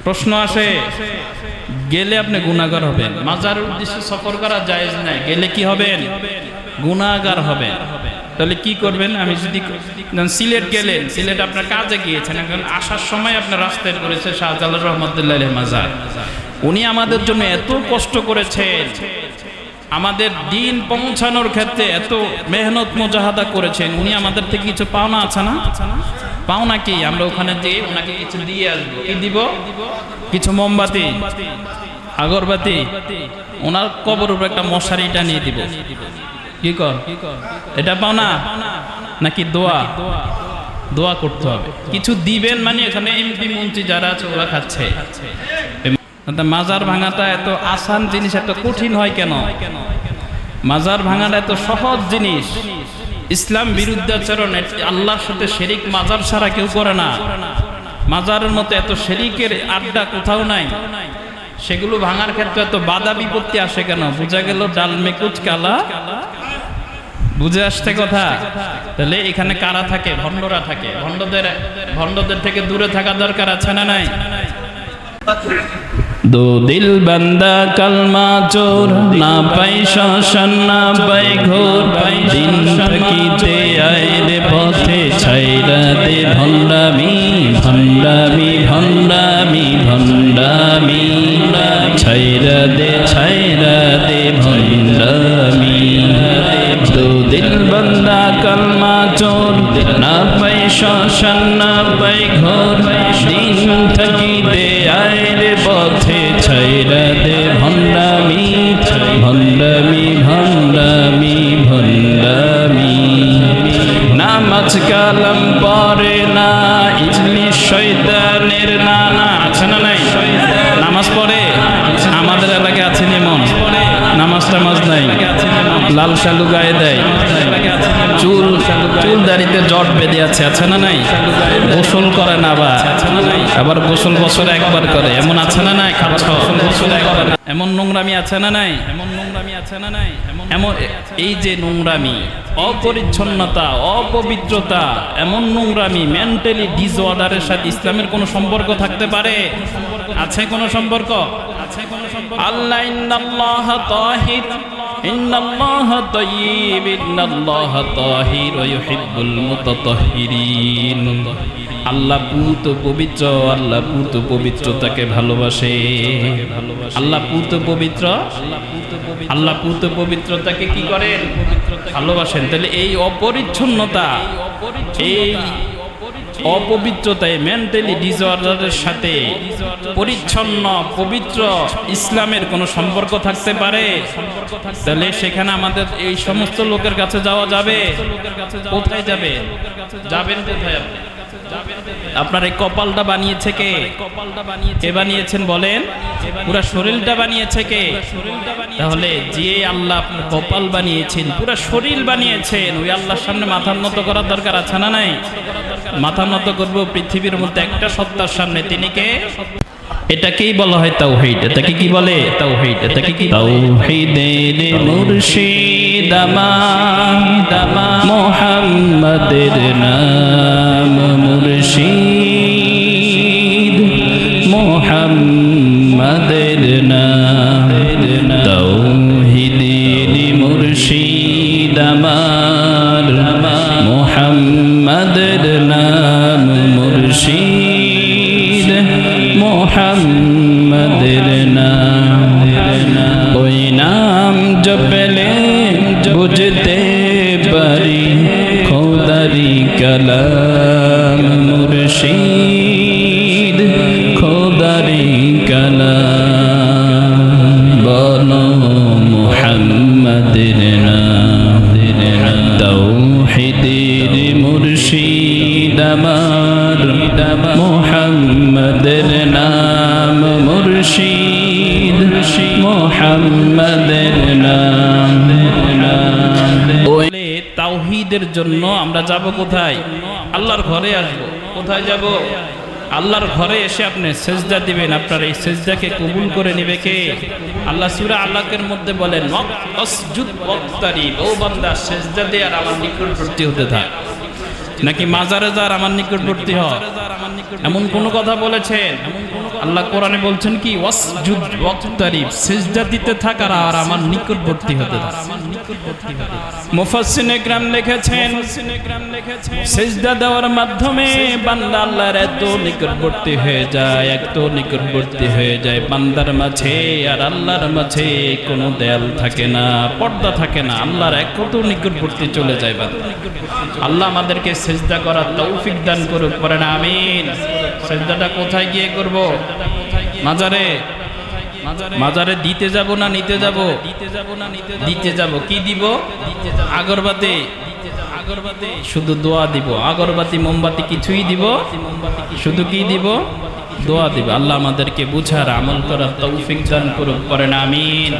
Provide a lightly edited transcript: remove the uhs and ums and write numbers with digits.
প্রশ্ন আসে, গেলে আপনি গুনাহগার হবেন, মাজারের উদ্দেশ্যে সফর করা জায়েজ নাই, গেলে কি হবেন? গুনাহগার হবেন। তাহলে কি করবেন? আমি যদি সিলেট গেলেন, সিলেট আপনার কাজে গিয়েছেন, এখন আসার সময় আপনার রাস্তায় করেছে শাহজালাল রহমতুল্লাহ আলাইহির মাজার। উনি আমাদের জন্য এত কষ্ট করেছেন, আমাদের দিন পৌঁছানোর ক্ষেত্রে এত মেহনত মুজাহাদা করেছেন, উনি আমাদের থেকে কিছু পাওনা আছে না? পাওনা কি? আমরা ওখানে যে ওনাকে কিছু দিয়ে আসবো। কি দিব? কিছু মোমবাতি, আগরবাতি, ওনার কবরের উপর একটা মশারিটা নিয়ে দিব। কি কর? এটা পাওনা নাকি দোয়া? দোয়া করতে হবে। কিছু দিবেন মানে এখানে এমপি মন্ত্রী যারা আছে ওরা খাচ্ছে। মাজার ভাঙাটা এত আসান জিনিস এত কঠিন হয় কেন? মাজার ভাঙাটা এত সহজ জিনিস। ইসলাম বিরুদ্ধাচরণ, আল্লাহর সাথে শিরিক মাজার ছাড়া কেউ করে না। মাজারের মতো এত শিরিকের আড্ডা কোথাও নাই। সেগুলো ভাঙার ক্ষেত্রে এত বাধা বিপত্তি আসে কেন? বোঝা গেল ডাল মে কুচ কালা। বুঝে আসছে কথা? তাহলে এখানে কারা থাকে? ভণ্ডরা থাকে। ভণ্ডদের থেকে দূরে থাকা দরকার আছে না নাই? দো দিল বান্দা কালমা চোর, না পাই শ্মশান না পাই ঘোর, দিন থাকিতে আইরে পথে ছাইরা দে ভণ্ডামি ভণ্ডামি ভণ্ডামি ভণ্ডামি, ছাইরা দে ভণ্ডামি। দো দিল বান্দা কালমা চোর, না পাই শ্মশান না পাই ঘোর, দিন থাকিতে আইরে পথে ছাইরা দে ভণ্ডামি ভণ্ডামি ভণ্ডামি ভণ্ডামি। নামাজ কালাম পড়ে না, ইবলিস শয়তানের নানা। আছে না নাই? নামাজ পড়ে আমাদের এলাকায় আছে নিমন, নামাজ টামাজ নাই, লাল শালু গায়ে দেয়, চুল দাড়িতে জট বেঁধে আছে। আছে না নাই? গোসল করে না, আবার গোসল বছরে একবার করে, এমন আছে না নাই? এমন নোংরামি আছে না নাই? এমন এই যে নোংরামি, অপরিচ্ছন্নতা, অপবিত্রতা, এমন নোংরামি, মেন্টালি ডিসঅর্ডারের সাথে ইসলামের কোনো সম্পর্ক থাকতে পারে? আছে কোনো সম্পর্ক? আল্লাহ ইন্নাল্লাহা তাহির, ইন্নাল্লাহা তাইয়্যিব, ইন্নাল্লাহা তাহির ওয়া ইউহিব্বুল মুতাতাহহিরিন। আল্লাহ পুত পবিত্র, আল্লাহ পুত পবিত্রতাকে ভালোবাসে। আল্লাহ পুত পবিত্র, আল্লাহ পুত পবিত্রতাকে কি করেন? ভালোবাসেন। তাহলে এই অপরিচ্ছন্নতা, এই অপবিত্রতায়, মেন্টালি ডিসঅর্ডারের সাথে পরিচ্ছন্ন পবিত্র ইসলামের কোনো সম্পর্ক থাকতে পারে? তাহলে সেখানে আমাদের এই সমস্ত লোকের কাছে যাওয়া যাবে? কোথায় যাবে? যাবেন কোথায়? আপনার এই কপালটা বানিয়েছে কে? কে বানিয়েছেন বলেন? পুরা শরীরটা বানিয়েছে কে? তাহলে যে আল্লাহ আপনার কপাল বানিয়েছেন, পুরা শরীর বানিয়েছেন, ওই আল্লাহর সামনে মাথা নত করার দরকার আছে না নাই? মাথা নত করব পৃথিবীর মধ্যে একটা সত্তার সামনে, তিনি কে? এটাকেই বলা হয় তাওহীদ। এটাকে কি বলে? তাওহীদ। এটাকে কি? তাওহীদের মুর্শিদ আমার মুহাম্মাদের নাম, মুর্শিদ মুহাম্মাদের নাম, তাওহীদের মুর্শিদ আমার মুহাম্মাদের নাম, মুর্শিদ মুহাম্মাদের নাম। ওই নাম জপলে বুঝতে পারি খোদারি কালাম, মুর্শিদ খোদারি কালাম। বলো মুহাম্মাদের নাম, তাওহীদের মুর্শিদ আমার মুহাম্মাদের নাম, মুর্শিদ মুহাম্মাদের নাম। ওই তাওহীদের জন্য আমরা যাব কোথায়? আল্লাহর ঘরে আসবো। কোথায় যাব? আল্লাহর ঘরে এসে আপনি সেজদা দিবেন। আপনার এই সেজদাকে কবুল করে নেবে কে? আল্লাহ সূরা আলাকের মধ্যে বলেন, ওয়াসজুদ ওয়াক্তারিব, ও বান্দা সেজদা দে আর আমার নিকটবর্তী হতে থাক। নাকি মাজারে যার আমার নিকটবর্তী হ? এমন কোন কথা বলেছেন? আল্লাহ কোরআনে বলছেন কি ওয়াসজুদ ওয়াক্তারিব, সিজদা দিতে থাক আর আমার নিকটবর্তী হতে থাক। মুফাসসিরিনে কিরাম লিখেছেন সিজদা দেওয়ার মাধ্যমে বান্দা আল্লাহর এত নিকটবর্তী হয়ে যায়, এত নিকটবর্তী হয়ে যায়, বান্দার মাঝে আর আল্লাহর মাঝে কোনো দেয়াল থাকে না, পর্দা থাকে না, আল্লাহর কত নিকটবর্তী চলে যায় বান্দা। আল্লাহ আমাদেরকে সিজদা করার তৌফিক দান করুক, পড়েন আমিন। সিজদাটা কোথায় গিয়ে করব? মাজারে। মাজারে দিতে যাব না নিতে যাব? দিতে যাব। কি দিব? আগরবাতি। শুধু দোয়া দিব। আগরবাতি মোমবাতি কিছুই দিব, শুধু কি দিব? দোয়া দিব। আল্লাহ আমাদেরকে বুঝার আমল করার তৌফিক দান করুক, পড়েন আমিন।